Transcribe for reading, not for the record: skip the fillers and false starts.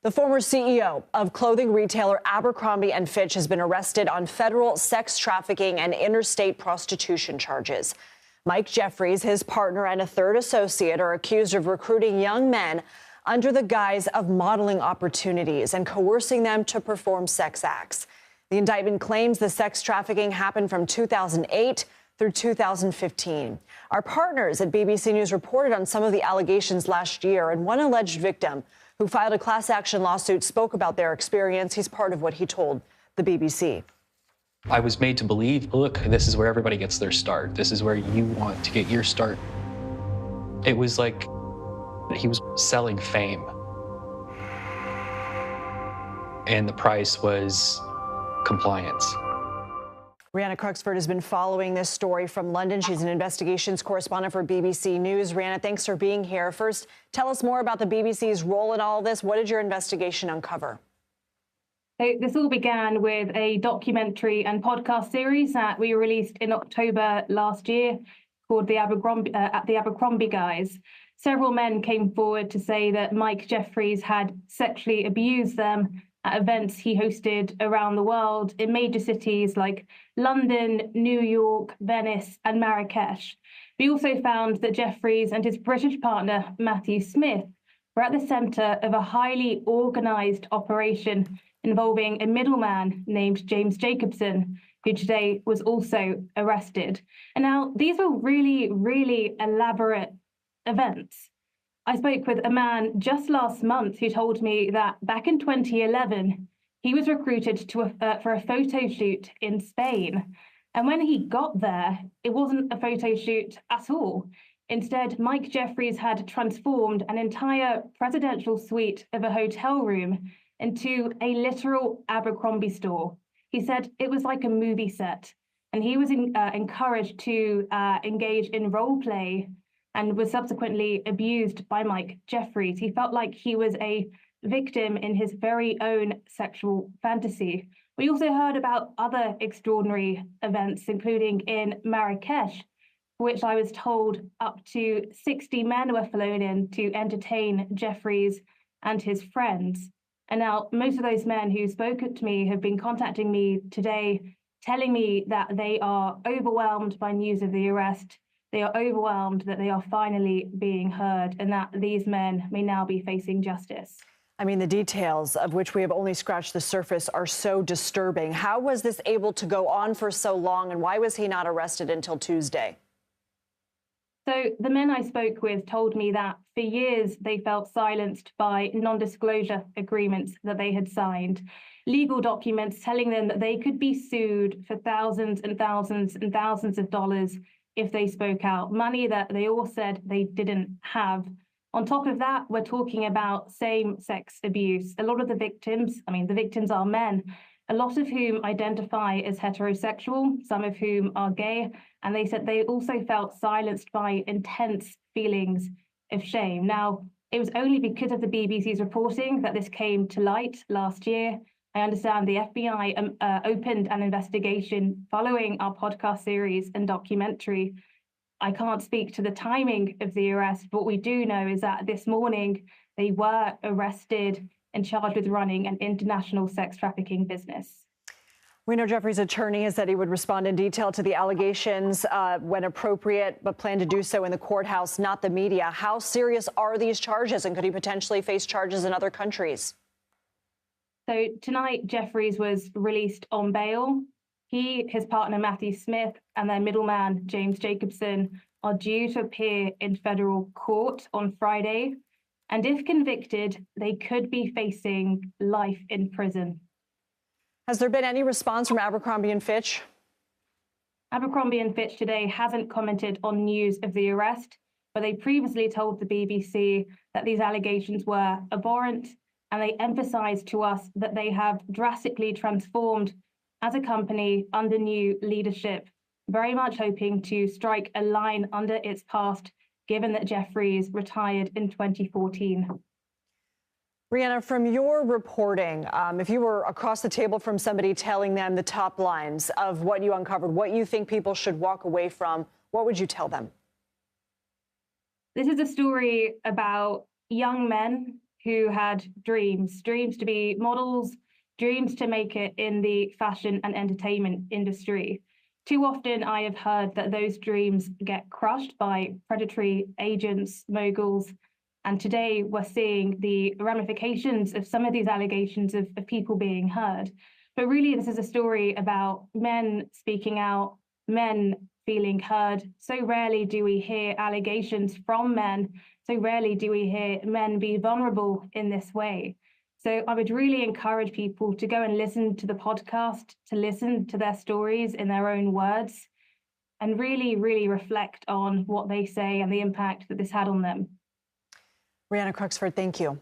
The former CEO of clothing retailer Abercrombie Fitch has been arrested on federal sex trafficking and interstate prostitution charges. Mike Jeffries, his partner, and a third associate are accused of recruiting young men under the guise of modeling opportunities and coercing them to perform sex acts. The indictment claims the sex trafficking happened from 2008 through 2015. Our partners at BBC News reported on some of the allegations last year, and one alleged victim who filed a class action lawsuit spoke about their experience. He's part of what he told the BBC. I was made to believe, look, this is where everybody gets their start. This is where you want to get your start. It was like he was selling fame. And the price was compliance. Rhianna Cruxford has been following this story from London. She's an investigations correspondent for BBC News. Rhianna, thanks for being here. First, tell us more about the BBC's role in all of this. What did your investigation uncover? So this all began with a documentary and podcast series that we released in October last year called The Abercrombie Guys. Several men came forward to say that Mike Jeffries had sexually abused them at events he hosted around the world in major cities like London, New York, Venice, and Marrakesh. We also found that Jeffries and his British partner, Matthew Smith, were at the centre of a highly organised operation involving a middleman named James Jacobson, who today was also arrested. And now these were really, really elaborate events. I spoke with a man just last month who told me that back in 2011, he was recruited for a photo shoot in Spain. And when he got there, it wasn't a photo shoot at all. Instead, Mike Jeffries had transformed an entire presidential suite of a hotel room into a literal Abercrombie store. He said it was like a movie set, and he was encouraged to engage in role play and was subsequently abused by Mike Jeffries. He felt like he was a victim in his very own sexual fantasy. We also heard about other extraordinary events, including in Marrakesh, which I was told up to 60 men were flown in to entertain Jeffries and his friends. And now most of those men who spoke to me have been contacting me today, telling me that they are overwhelmed by news of the arrest. They are overwhelmed that they are finally being heard and that these men may now be facing justice. I mean, the details of which we have only scratched the surface are so disturbing. How was this able to go on for so long, and why was he not arrested until Tuesday? So the men I spoke with told me that for years they felt silenced by non-disclosure agreements that they had signed, legal documents telling them that they could be sued for thousands and thousands and thousands of dollars if they spoke out, money that they all said they didn't have. On top of that, we're talking about same-sex abuse. A lot of the victims are men, a lot of whom identify as heterosexual, some of whom are gay, and they said they also felt silenced by intense feelings of shame. Now, it was only because of the BBC's reporting that this came to light last year. I understand the FBI opened an investigation following our podcast series and documentary. I can't speak to the timing of the arrest. What we do know is that this morning they were arrested and charged with running an international sex trafficking business. We know Jeffries' attorney has said he would respond in detail to the allegations when appropriate, but plan to do so in the courthouse, not the media. How serious are these charges, and could he potentially face charges in other countries? So tonight, Jeffries was released on bail. He, his partner Matthew Smith, and their middleman James Jacobson are due to appear in federal court on Friday. And if convicted, they could be facing life in prison. Has there been any response from Abercrombie & Fitch? Abercrombie & Fitch today hasn't commented on news of the arrest, but they previously told the BBC that these allegations were abhorrent, and they emphasised to us that they have drastically transformed as a company under new leadership, very much hoping to strike a line under its past, given that Jeffries retired in 2014. Rhianna, from your reporting, if you were across the table from somebody telling them the top lines of what you uncovered, what you think people should walk away from, what would you tell them? This is a story about young men who had dreams to be models, dreams to make it in the fashion and entertainment industry. Too often I have heard that those dreams get crushed by predatory agents, moguls, and today we're seeing the ramifications of some of these allegations of people being heard. But really, this is a story about men speaking out, men feeling heard. So rarely do we hear allegations from men. So rarely do we hear men be vulnerable in this way. So I would really encourage people to go and listen to the podcast, to listen to their stories in their own words, and really, really reflect on what they say and the impact that this had on them. Rhianna Cruxford, thank you.